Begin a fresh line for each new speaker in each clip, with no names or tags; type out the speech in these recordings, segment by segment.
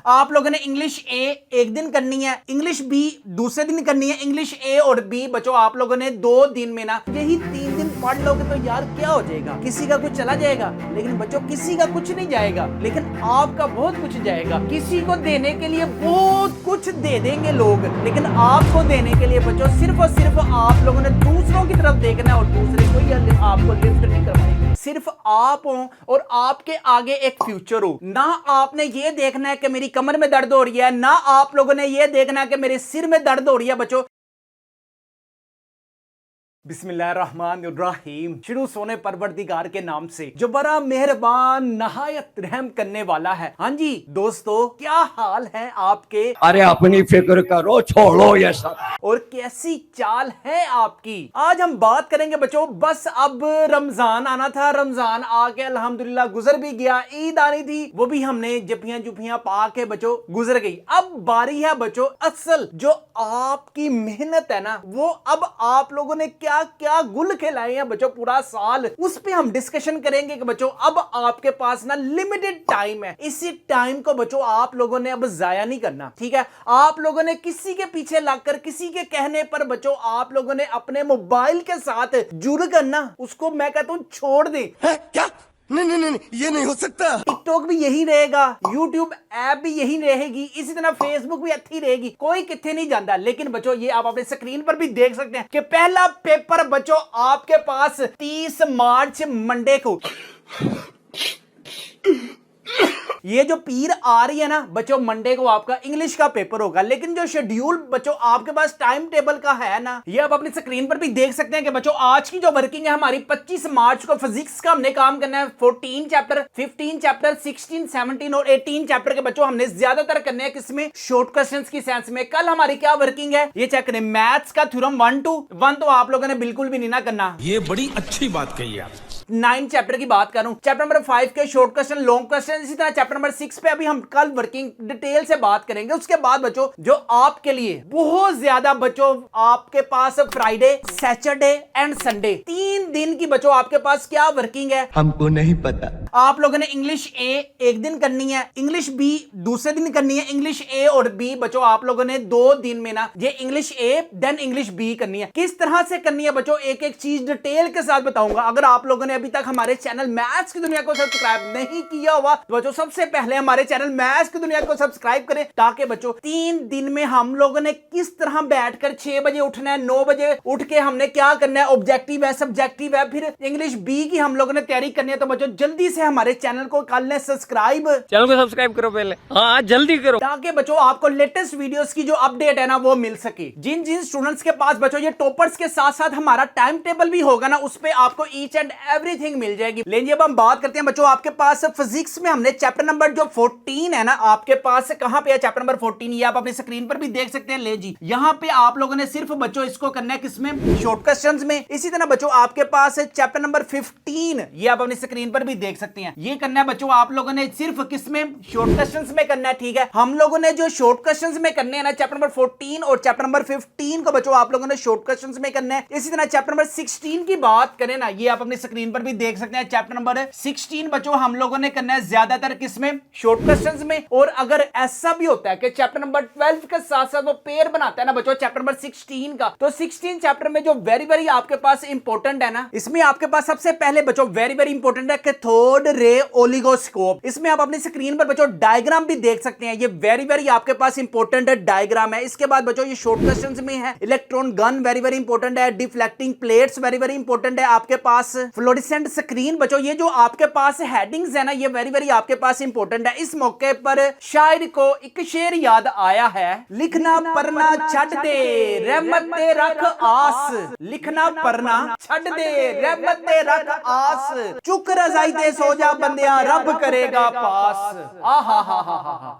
आप लोगों ने इंग्लिश ए एक दिन करनी है, इंग्लिश बी दूसरे दिन करनी है, इंग्लिश ए और बी बच्चों आप लोगों ने 2 दिन में ना यही 3 दिन पढ़ लोगे तो यार क्या हो जाएगा। किसी का कुछ चला जाएगा लेकिन बच्चों किसी का कुछ नहीं जाएगा, लेकिन आपका बहुत कुछ जाएगा। किसी को देने के लिए बहुत कुछ दे देंगे लोग, लेकिन आपको देने के लिए बच्चों सिर्फ और सिर्फ आप लोगों ने दूसरों की तरफ देखना है और दूसरे को आपको लिफ्ट नहीं करवाएंगे। सिर्फ आप हो और आपके आगे एक फ्यूचर हो। ना आपने ये देखना है कि मेरी कमर में दर्द हो रही है, ना आप लोगों ने ये देखना है कि मेरे सिर में दर्द हो रही है। बच्चों बिस्मिल्लाहिर्रहमानिर्रहीम, शुरू सोने परवरदिगार के नाम से जो बड़ा मेहरबान नहायत रहम करने वाला है। हाँ जी दोस्तों, क्या हाल है आपके?
अरे अपनी फिक्र करो, छोड़ो ये सब।
और कैसी चाल है आपकी? आज हम बात करेंगे बच्चों, बस अब रमजान आना था, रमजान आके अल्हम्दुलिल्लाह गुजर भी गया। ईद आनी थी, वो भी हमने जफियां जुफियां पा के बच्चों गुजर गई। अब बारी है बच्चों असल जो आपकी मेहनत है ना, वो अब आप लोगों ने क्या क्या गुल खिलाए हैं बच्चों पूरा साल, उस पे हम डिस्कशन करेंगे कि बच्चों अब आपके पास ना लिमिटेड टाइम है। इसी टाइम को बच्चों आप लोगों ने अब जाया नहीं करना, ठीक है? आप लोगों ने किसी के पीछे लगकर, किसी के कहने पर बच्चों आप लोगों ने अपने मोबाइल के साथ जुड़ करना उसको मैं कहता हूं छोड़ दे।
क्या? नहीं, ये नहीं हो सकता।
टिकटॉक भी यही रहेगा, यूट्यूब ऐप भी यही रहेगी, इसी तरह फेसबुक भी अच्छी रहेगी, कोई किथे नहीं जाता। लेकिन बच्चों ये आप अपने स्क्रीन पर भी देख सकते हैं कि पहला पेपर बच्चों आपके पास 30 मार्च मंडे को ये जो पीर आ रही है ना बच्चों, मंडे को आपका इंग्लिश का पेपर होगा। लेकिन जो शेड्यूल बच्चों आपके पास टाइम टेबल का है ना, ये आप अपनी स्क्रीन पर भी देख सकते हैं कि बच्चों आज की जो वर्किंग है हमारी 25 मार्च को फिजिक्स का हमने काम करना है 14 चैप्टर, 15 चैप्टर, 16, 17 और 18 चैप्टर के बच्चों हमने ज्यादातर करने हैं किसमें? शॉर्ट क्वेश्चंस की सेंस में। कल हमारी क्या वर्किंग है ये चेक करें। मैथ्स का थ्योरम 1 to 1 तो आप लोगों ने बिल्कुल भी नहीं ना करना।
ये बड़ी अच्छी बात कही आप।
9 चैप्टर की बात करूं, चैप्टर नंबर 5 के शॉर्ट क्वेश्चन, लॉन्ग क्वेश्चन, इसी तरह चैप्टर नंबर 6 पे अभी हम कल वर्किंग डिटेल से बात करेंगे। उसके बाद बच्चों जो आपके लिए बहुत ज्यादा बच्चों आपके पास फ्राइडे, सैटरडे एंड संडे 3 दिन की बच्चों आपके पास क्या वर्किंग है
हमको नहीं पता।
आप लोगों ने इंग्लिश ए एक दिन करनी है, इंग्लिश बी दूसरे दिन करनी है, इंग्लिश ए और बी बच्चों आप लोगों ने 2 दिन में ना ये English A then English B करनी है। किस तरह से करनी है बच्चों एक एक चीज डिटेल के साथ बताऊंगा। अगर आप लोगों ने अभी तक हमारे चैनल मैथ्स की दुनिया को सब्सक्राइब नहीं किया हुआ तो बच्चों सबसे पहले हमारे चैनल मैथ्स की दुनिया को सब्सक्राइब करें, ताकि बच्चों 3 दिन में हम लोगों ने किस तरह बैठकर 6 बजे उठना है, 9 बजे उठ के हमने क्या करना है, ऑब्जेक्टिव है, सब्जेक्टिव है, फिर इंग्लिश बी की हम लोगों ने तैयारी करनी है। तो बच्चों जल्दी से हमारे चैनल को कर लें सब्सक्राइब,
चैनल को सब्सक्राइब करो पहले, हाँ जल्दी करो,
ताकि बच्चों आपको लेटेस्ट वीडियोस की जो अपडेट है ना वो मिल सके। जिन जिन स्टूडेंट्स के पास बच्चों ये टॉपर्स के साथ साथ हमारा टाइम टेबल भी होगा ना, उस पे आपको ईच एंड एवरीथिंग मिल जाएगी। लेकिन अब हम बात करते हैं बच्चों आपके पास फिजिक्स में हमने चैप्टर नंबर जो 14 है ना, आपके पास कहां पे है चैप्टर नंबर 14, ये आप अपनी स्क्रीन पर भी देख सकते हैं। ले जी, यहां पे आप लोगों ने सिर्फ बच्चों इसको करना है किसमें? शॉर्ट क्वेश्चंस में। इसी तरह बच्चों आपके पास है चैप्टर नंबर 15, ये आप अपनी स्क्रीन पर भी देख सकते हैं। ये करना है बच्चों आप लोगों ने सिर्फ किसमें? शॉर्ट क्वेश्चंस में करना है, ठीक है? हम लोगों ने जो शॉर्ट क्वेश्चंस में करने हैं ना चैप्टर नंबर 14 और चैप्टर नंबर 15 को बच्चों आप लोगों ने शॉर्ट क्वेश्चंस में करना है। इसी तरह चैप्टर नंबर 16 की बात करें ना, ये आप अपनी स्क्रीन पर भी देख सकते हैं। चैप्टर नंबर 16 बच्चों हम लोगों ने करना है ज्यादातर किसमें? शॉर्ट क्वेश्चंस में। और अगर ऐसा भी होता है कि चैप्टर नंबर 12 के साथ साथ वो पेयर बनाता है ना बच्चों चैप्टर नंबर 16 का, तो 16 चैप्टर में जो वेरी वेरी आपके पास इंपॉर्टेंट है ना, इसमें आपके पास सबसे पहले बच्चों वेरी वेरी इंपॉर्टेंट है कैथोड रे ओलिगोस्कोप। इसमें आप अपनी स्क्रीन पर बच्चों डायग्राम भी देख सकते हैं, ये वेरी वेरी आपके पास इंपॉर्टेंट डायग्राम है। इसके बाद बच्चों ये शॉर्ट क्वेश्चंस में है electron gun very very important है, deflecting plates very very important है, आपके पास फ्लोरेसेंट स्क्रीन बच्चों ये जो आपके पास हेडिंग्स है ना ये वेरी वेरी आपके पास इंपॉर्टेंट है। इस मौके पर शायर को एक शेर याद आया है, लिखना पढ़ना छड़ दे रहमत दे रख आस, लिखना पढ़ना छड़ दे रहमत दे रख आस, चुक रजाई दे सो जा बंदिया रब करेगा पास। आ हा हा हा हा।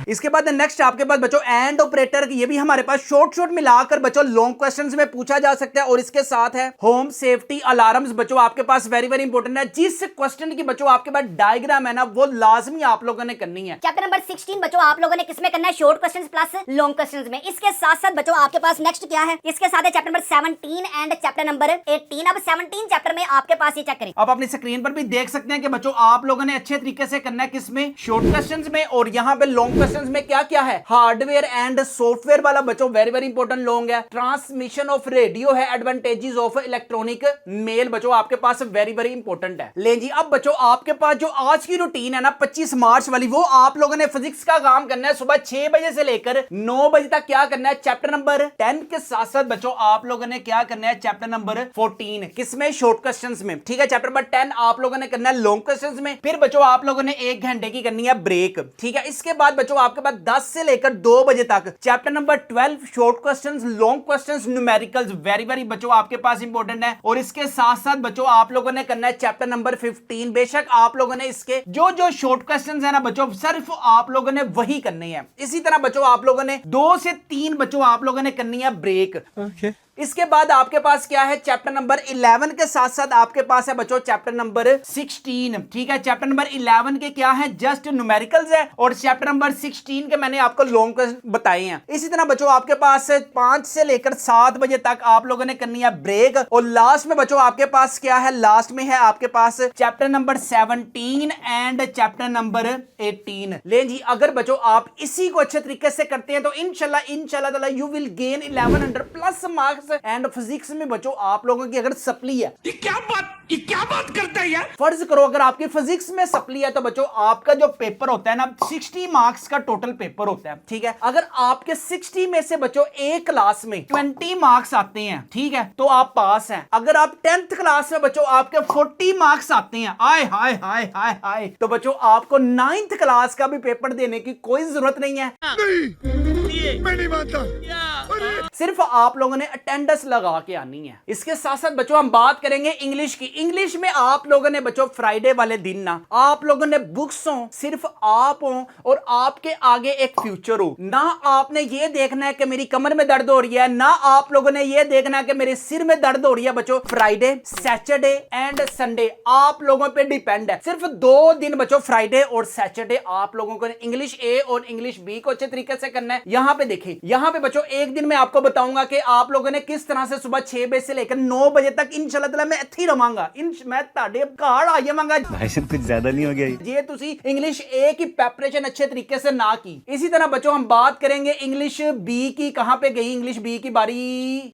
इसके बाद नेक्स्ट आपके पास बच्चों एंड ऑपरेटर, ये भी हमारे पास शॉर्ट मिलाकर बच्चों लॉन्ग क्वेश्चंस में पूछा जा सकता है। और इसके साथ है होम सेफ्टी अलार्म्स बच्चों आपके पास वेरी वेरी इंपॉर्टेंट है। जिस क्वेश्चन की बच्चों आपके पास डायग्राम है ना वो लाजमी आप लोगों ने करनी है।
चैप्टर नंबर 16 बच्चों आप लोगों ने किसमें करना है, short questions plus long questions में। इसके साथ साथ बच्चों आपके पास नेक्स्ट क्या है, इसके साथ है chapter number 17 and chapter number 18। अब 17 चैप्टर में आपके पास ये चेक करें,
आप अपनी स्क्रीन पर भी देख सकते हैं कि बच्चों आप लोगों ने अच्छे तरीके से करना है किसमें, शॉर्ट क्वेश्चंस में। और यहाँ पे लॉन्ग क्वेश्चंस में क्या क्या है, हार्डवेयर एंड सॉफ्टवेयर वाला बच्चों वेरी वेरी इंपॉर्टेंट लॉन्ग है। ट्रांसमिशन ऑफ रेडियो है, एडवांटेजेस ऑफ इलेक्ट्रॉनिक मेल बच्चों आपके पास वेरी वेरी इंपॉर्टेंट है। ले जी अब बच्चों आपके पास जो आज की रूटीन है ना 25 मार्च वाली, वो आप लोगों ने फिजिक्स का काम करना है सुबह 6 बजे से लेकर 9 बजे तक। क्या करना है, चैप्टर नंबर 10 के साथ साथ बच्चों आप लोगों ने क्या करना है, चैप्टर नंबर 14 किसमें, शॉर्ट क्वेश्चंस में। ठीक है, चैप्टर नंबर 10 आप लोगों ने करना है लॉन्ग क्वेश्चंस में। फिर बच्चों आप लोगों ने 1 घंटे की करनी है ब्रेक। ठीक है, इसके बाद बच्चों आपके पास 10 से लेकर 2 बजे तक chapter number 12 short questions, long questions, numericals very very बच्चों आपके पास इंपॉर्टेंट है। और इसके साथ साथ बच्चों आप लोगों ने करना है चैप्टर नंबर 15। बेशक आप लोगों ने इसके जो जो शॉर्ट क्वेश्चंस है ना बच्चों सिर्फ आप लोगों ने वही करने हैं। इसी तरह बच्चों आप लोगों ने 2 से 3 बच्चों आप लोगों ने करनी है ब्रेक। इसके बाद आपके पास क्या है, चैप्टर नंबर 11 के साथ साथ आपके पास है बच्चों चैप्टर नंबर 16। ठीक है, चैप्टर नंबर 11 के क्या है, जस्ट न्यूमेरिकल्स है। और चैप्टर नंबर 16 के मैंने आपको लॉन्ग क्वेश्चन बताए हैं। इसी तरह बच्चों आपके पास 5 से लेकर 7 बजे तक आप लोगों ने करनी है ब्रेक। और लास्ट में बच्चों आपके पास क्या है, लास्ट में है आपके पास chapter number 17 and chapter number 18। ले जी अगर बच्चों आप इसी को अच्छे तरीके से करते हैं तो इंशाल्लाह ताला you will gain 1100 plus marks. And physics में बच्चों आप लोगों की अगर सप्ली है,
ये क्या बात करता है यार।
फर्ज करो अगर आपकी फिजिक्स में सप्ली है तो बच्चों आपका जो पेपर होता है ना 60 मार्क्स का टोटल पेपर होता है। ठीक है, अगर आपके 60 में से बच्चों एक क्लास में 20 मार्क्स आते हैं, ठीक है, तो आप पास हैं। अगर आप 10th क्लास में बच्चों आपके 40 मार्क्स आते हैं, आय हाय हाय हाय हाय, तो बच्चों आपको 9th क्लास का भी पेपर देने की कोई जरूरत नहीं है।
मैं नहीं मानता।
सिर्फ आप लोगों ने अटेंडेंस लगा के आनी है। इसके साथ साथ बच्चों हम बात करेंगे इंग्लिश की। इंग्लिश में आप लोगों ने बच्चों फ्राइडे वाले दिन ना आप लोगों ने बुक्स हो, सिर्फ आप हो और आपके आगे एक फ्यूचर हो। ना आपने ये देखना है कि मेरी कमर में दर्द हो रही है, ना आप लोगों ने ये देखना है कि मेरे सिर में दर्द हो रही है। बच्चों फ्राइडे, सैटरडे एंड संडे आप लोगों पे डिपेंड है। सिर्फ 2 दिन बच्चों फ्राइडे और सैटरडे आप लोगों को इंग्लिश ए और इंग्लिश बी को अच्छे तरीके से करना है। यहाँ पे देखिए, यहाँ पे बच्चों एक दिन में आपको बताऊंगा कि आप लोगों ने किस तरह से सुबह 6 बजे से लेकर 9 बजे तक इंशाल्लाह ताला मैं इत्थे रवांगा। मैं ताड़े घर आ जावांगा।
भाई साहब कुछ ज्यादा नहीं हो गया
ये तुसी इंग्लिश ए की प्रिपरेशन अच्छे तरीके से ना की। इसी तरह बच्चों हम बात करेंगे इंग्लिश बी की। कहां पे गई इंग्लिश बी की बारी?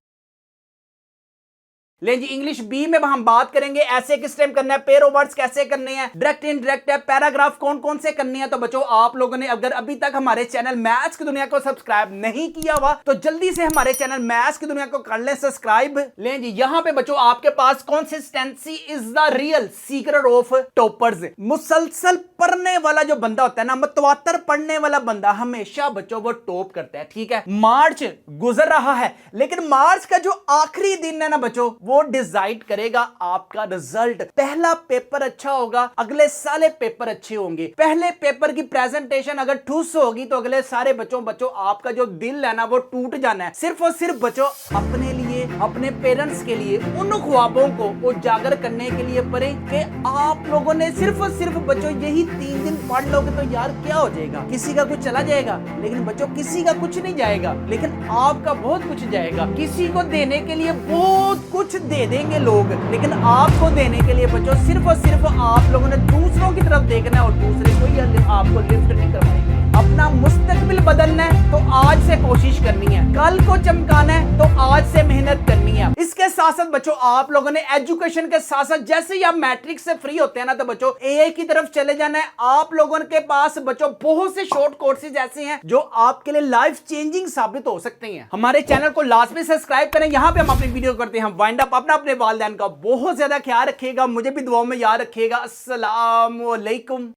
ले जी इंग्लिश बी में हम बात करेंगे ऐसे किस टाइम करना है, पेयर ऑफ वर्ड्स कैसे करने हैं, डायरेक्ट इनडायरेक्ट है, पैराग्राफ कौन कौन से करने हैं। तो बच्चों आप लोगों ने अगर अभी तक हमारे चैनल मैथ्स की दुनिया को सब्सक्राइब नहीं किया हुआ तो जल्दी से हमारे चैनल मैथ्स की दुनिया को कर ले सब्सक्राइब। ले जी यहां पे बच्चों आपके पास consistency is the real secret of toppers. मुसलसल पढ़ने वाला जो बंदा होता है ना, मतवातर पढ़ने वाला बंदा हमेशा बच्चों वो टॉप करता है। ठीक है, मार्च गुजर रहा है लेकिन मार्च का जो आखिरी दिन है ना बच्चों वो डिसाइड करेगा आपका रिजल्ट। पहला पेपर अच्छा होगा, अगले सारे पेपर अच्छे होंगे। पहले पेपर की प्रेजेंटेशन अगर ठूस होगी तो अगले सारे बच्चों आपका जो दिल है ना वो टूट जाना है। सिर्फ और सिर्फ बच्चों अपने लिए, अपने पेरेंट्स के लिए, उन ख्वाबों को उजागर करने के लिए पढ़े कि आप लोगों ने सिर्फ और सिर्फ बच्चों यही 3 दिन पढ़ लोगे तो यार क्या हो जाएगा। किसी का कुछ चला जाएगा लेकिन बच्चों किसी का कुछ नहीं जाएगा, लेकिन आपका बहुत कुछ जाएगा। किसी को देने के लिए बहुत कुछ दे देंगे लोग, लेकिन आपको देने के लिए बच्चों सिर्फ और सिर्फ आप लोगों ने दूसरों की तरफ देखना है और दूसरे को आपको लिफ्ट नहीं करवाएंगे। अपना मुस्तकबिल बदलना है तो आज से कोशिश करनी है, कल को चमकाना है तो आज से मेहनत करनी है। इसके साथ साथ बच्चों आप लोगों ने एजुकेशन के साथ साथ जैसे ही आप मैट्रिक से फ्री होते हैं ना तो बच्चों एआई की तरफ चले जाना है। आप लोगों के पास बच्चों बहुत से शॉर्ट कोर्सेज ऐसे हैं जो आपके लिए लाइफ चेंजिंग साबित हो सकते हैं। हमारे चैनल को लाजमी सब्सक्राइब करें। यहाँ पे हम अपनी वीडियो करते हैं वाइंड अप। अपने वालिदैन का बहुत ज्यादा ख्याल रखिएगा, मुझे भी दुआओं में याद रखिएगा। अस्सलाम वालेकुम।